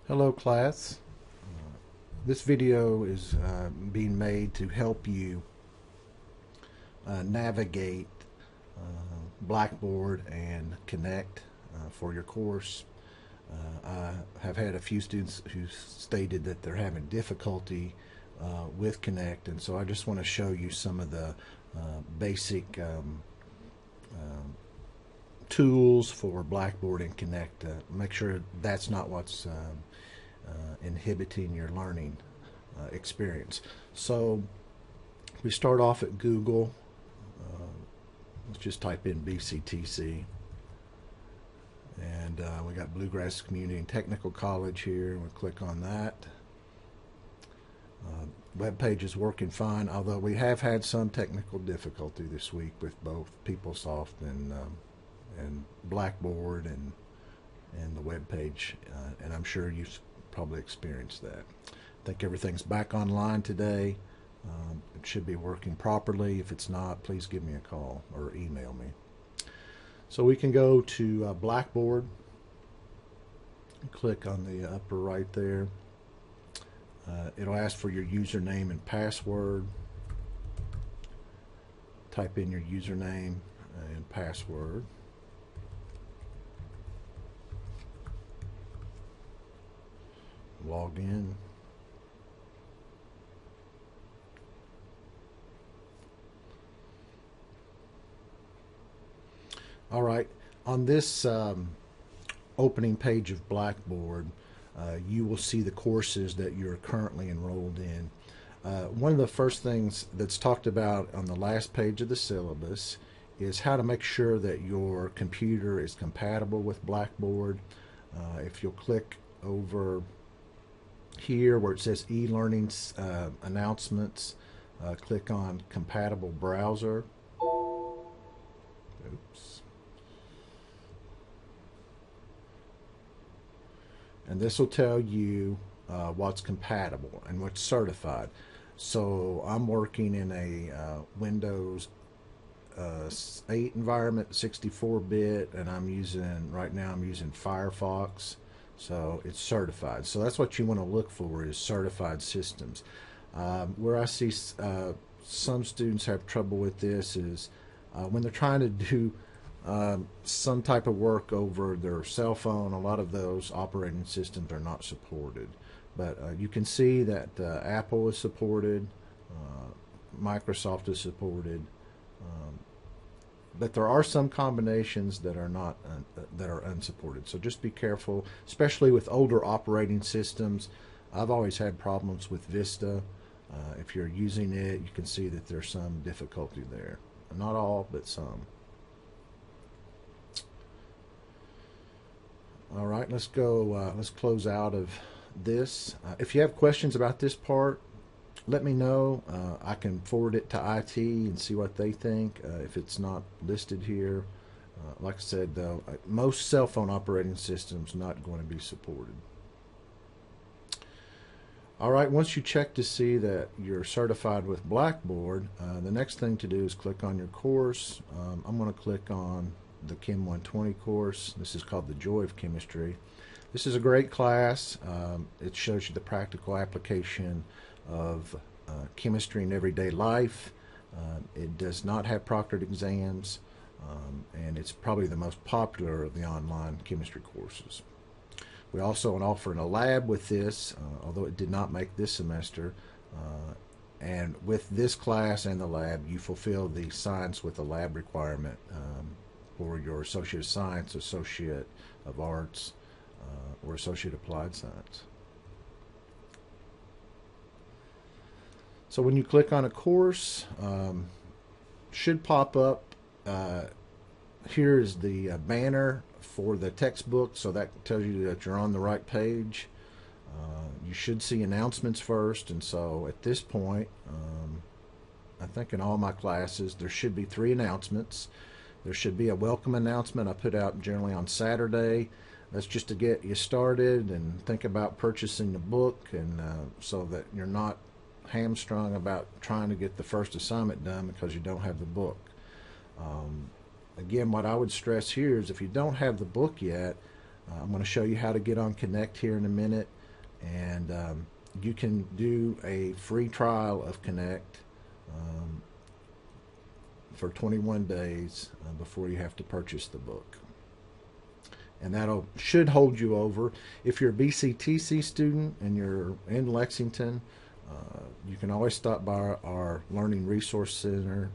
Hello class. This video is being made to help you navigate Blackboard and Connect for your course. I have had a few students who stated that they're having difficulty with Connect, and so I just want to show you some of the basic tools for Blackboard and Connect. Make sure that's not what's inhibiting your learning experience. So we start off at Google. Let's just type in BCTC, and we got Bluegrass Community and Technical College here. We'll click on that. Web page is working fine, although we have had some technical difficulty this week with both PeopleSoft and Blackboard and the web page, and I'm sure you've probably experienced that. I think everything's back online today. It should be working properly. If it's not, please give me a call or email me. So we can go to Blackboard. Click on the upper right there. It'll ask for your username and password. Type in your username and password. Log in. All right, on this opening page of Blackboard, you will see the courses that you're currently enrolled in. One of the first things that's talked about on the last page of the syllabus is how to make sure that your computer is compatible with Blackboard. If you'll click over here where it says e-learning announcements, click on compatible browser. Oops. And this will tell you what's compatible and what's certified. So I'm working in a Windows 8 environment, 64-bit, and right now I'm using Firefox, so it's certified. So that's what you want to look for, is certified systems. Where I see some students have trouble with this is when they're trying to do some type of work over their cell phone. A lot of those operating systems are not supported, but you can see that Apple is supported, Microsoft is supported, but there are some combinations that are not that are unsupported. So just be careful, especially with older operating systems. I've always had problems with Vista. If you're using it, you can see that there's some difficulty there. Not all, but some. All right, let's go. Let's close out of this. If you have questions about this part, let me know. I can forward it to IT and see what they think if it's not listed here. Like I said, though, most cell phone operating systems not going to be supported. All right, once you check to see that you're certified with Blackboard, the next thing to do is click on your course. I'm going to click on the Chem 120 course. This is called The Joy of Chemistry. This is a great class. It shows you the practical application of chemistry in everyday life. It does not have proctored exams, and it's probably the most popular of the online chemistry courses. We also offer a lab with this, although it did not make this semester. And with this class and the lab, you fulfill the science with a lab requirement for your Associate of Science, Associate of Arts, or Associate Applied Science. So when you click on a course, should pop up. Here's the banner for the textbook, so that tells you that you're on the right page. You should see announcements first, and so at this point, I think in all my classes there should be 3 announcements. There should be a welcome announcement I put out generally on Saturday. That's just to get you started and think about purchasing the book, and so that you're not hamstrung about trying to get the first assignment done because you don't have the book. Again, what I would stress here is if you don't have the book yet, I'm going to show you how to get on Connect here in a minute. and you can do a free trial of Connect for 21 days before you have to purchase the book. And that'll should hold you over. If you're a BCTC student and you're in Lexington, you can always stop by our Learning Resource Center,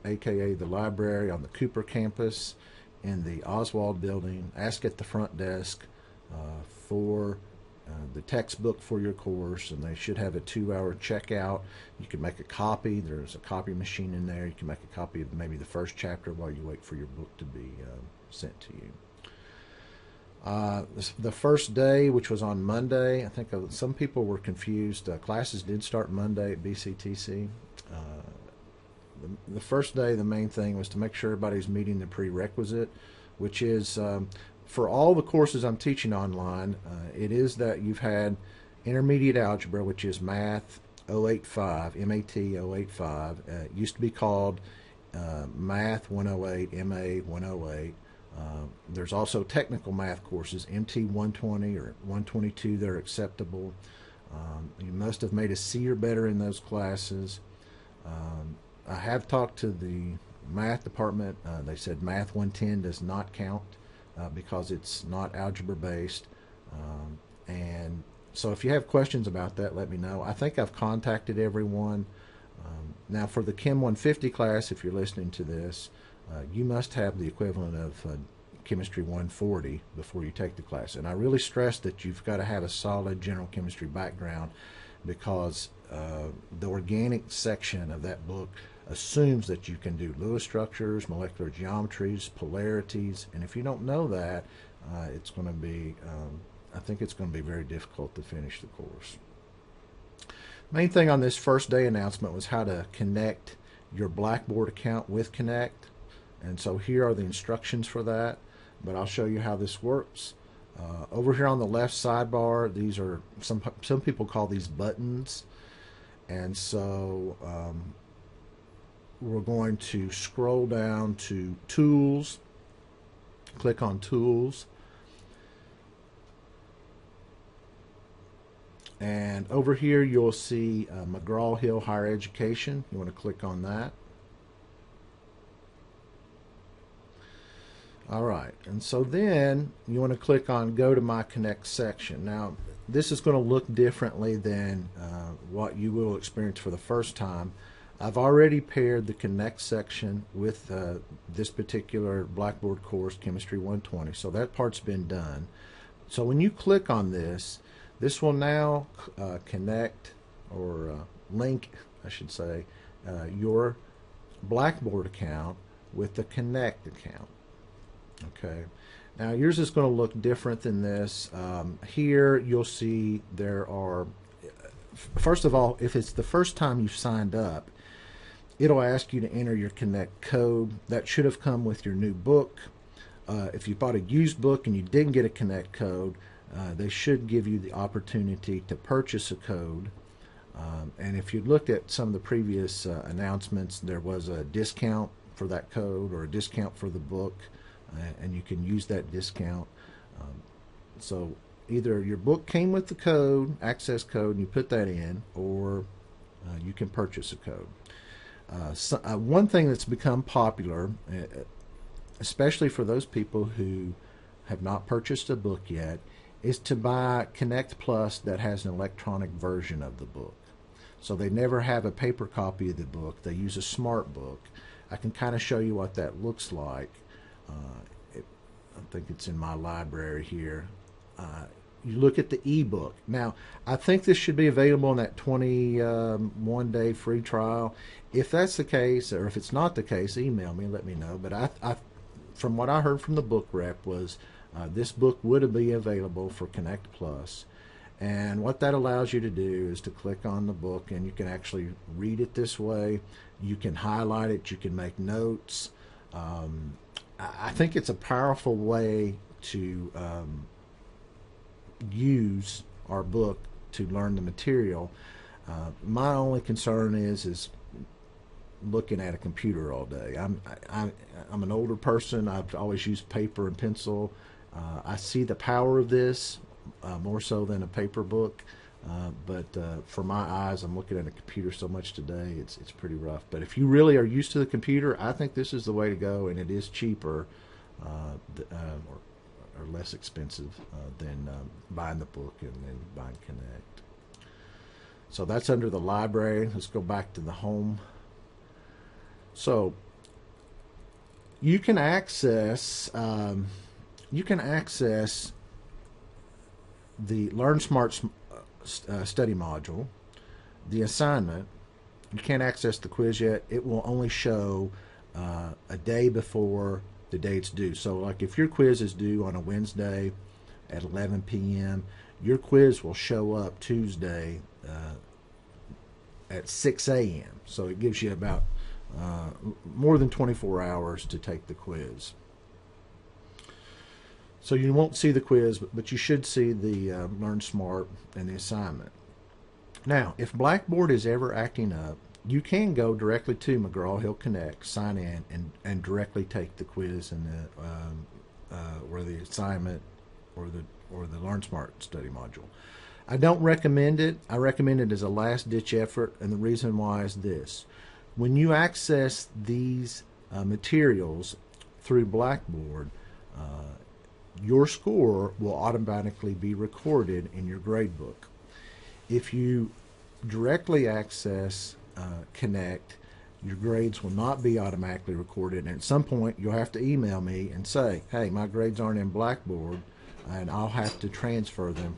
aka the library on the Cooper campus in the Oswald building. Ask at the front desk for the textbook for your course, and they should have a 2-hour checkout. You can make a copy. There's a copy machine in there. You can make a copy of maybe the first chapter while you wait for your book to be sent to you. The first day, which was on Monday, I think some people were confused. Classes did start Monday at BCTC. The first day, the main thing was to make sure everybody's meeting the prerequisite, which is for all the courses I'm teaching online, it is that you've had intermediate algebra, which is Math 085, MAT 085. It used to be called Math 108, MA 108. There's also technical math courses, MT 120 or 122, they're acceptable. You must have made a C or better in those classes. I have talked to the math department. They said Math 110 does not count because it's not algebra based. And so if you have questions about that, let me know. I think I've contacted everyone. Now for the Chem 150 class, if you're listening to this, you must have the equivalent of Chemistry 140 before you take the class. And I really stress that you've got to have a solid general chemistry background, because the organic section of that book assumes that you can do Lewis structures, molecular geometries, polarities, and if you don't know that, it's going to be, I think it's going to be very difficult to finish the course. Main thing on this first day announcement was how to connect your Blackboard account with Connect. And so here are the instructions for that, but I'll show you how this works. Over here on the left sidebar, these are, some people call these buttons. And so we're going to scroll down to Tools, click on Tools. And over here you'll see McGraw-Hill Higher Education. You want to click on that. All right, and so then you want to click on Go to My Connect section. Now, this is going to look differently than what you will experience for the first time. I've already paired the Connect section with this particular Blackboard course, Chemistry 120, so that part's been done. So when you click on this, this will now connect, or link, I should say, your Blackboard account with the Connect account. Okay, now yours is going to look different than this. Here you'll see there are, first of all, if it's the first time you've signed up, it'll ask you to enter your Connect code. That should have come with your new book. If you bought a used book and you didn't get a Connect code, they should give you the opportunity to purchase a code. And if you looked at some of the previous announcements, there was a discount for that code, or a discount for the book. And you can use that discount. So either your book came with the code, access code, and you put that in, or you can purchase a code. One thing that's become popular, especially for those people who have not purchased a book yet, is to buy Connect Plus that has an electronic version of the book. So they never have a paper copy of the book. They use a smart book. I can kind of show you what that looks like. I think it's in my library here. You look at the ebook. Now, I think this should be available in that 21-day free trial. If that's the case, or if it's not the case, email me and let me know. But from what I heard from the book rep was this book would be available for Connect Plus. And what that allows you to do is to click on the book, and you can actually read it this way. You can highlight it. You can make notes. I think it's a powerful way to use our book to learn the material. My only concern is looking at a computer all day. I'm an older person. I've always used paper and pencil. I see the power of this more so than a paper book. But for my eyes, I'm looking at a computer so much today, it's pretty rough. But if you really are used to the computer, I think this is the way to go, and it is cheaper or less expensive than buying the book and then buying Connect. So that's under the library. Let's go back to the home. So you can access the Learnsmart study module, the assignment. You can't access the quiz yet. It will only show a day before the date's due. So like if your quiz is due on a Wednesday at 11 p.m., your quiz will show up Tuesday at 6 a.m. So it gives you about more than 24 hours to take the quiz. So you won't see the quiz, but you should see the Learnsmart and the assignment. Now, if Blackboard is ever acting up, you can go directly to McGraw-Hill Connect, sign in, and directly take the quiz and or the assignment or the Learnsmart study module. I don't recommend it. I recommend it as a last-ditch effort, and the reason why is this. When you access these materials through Blackboard, your score will automatically be recorded in your gradebook. If you directly access Connect, your grades will not be automatically recorded, and at some point you'll have to email me and say, hey, my grades aren't in Blackboard, and I'll have to transfer them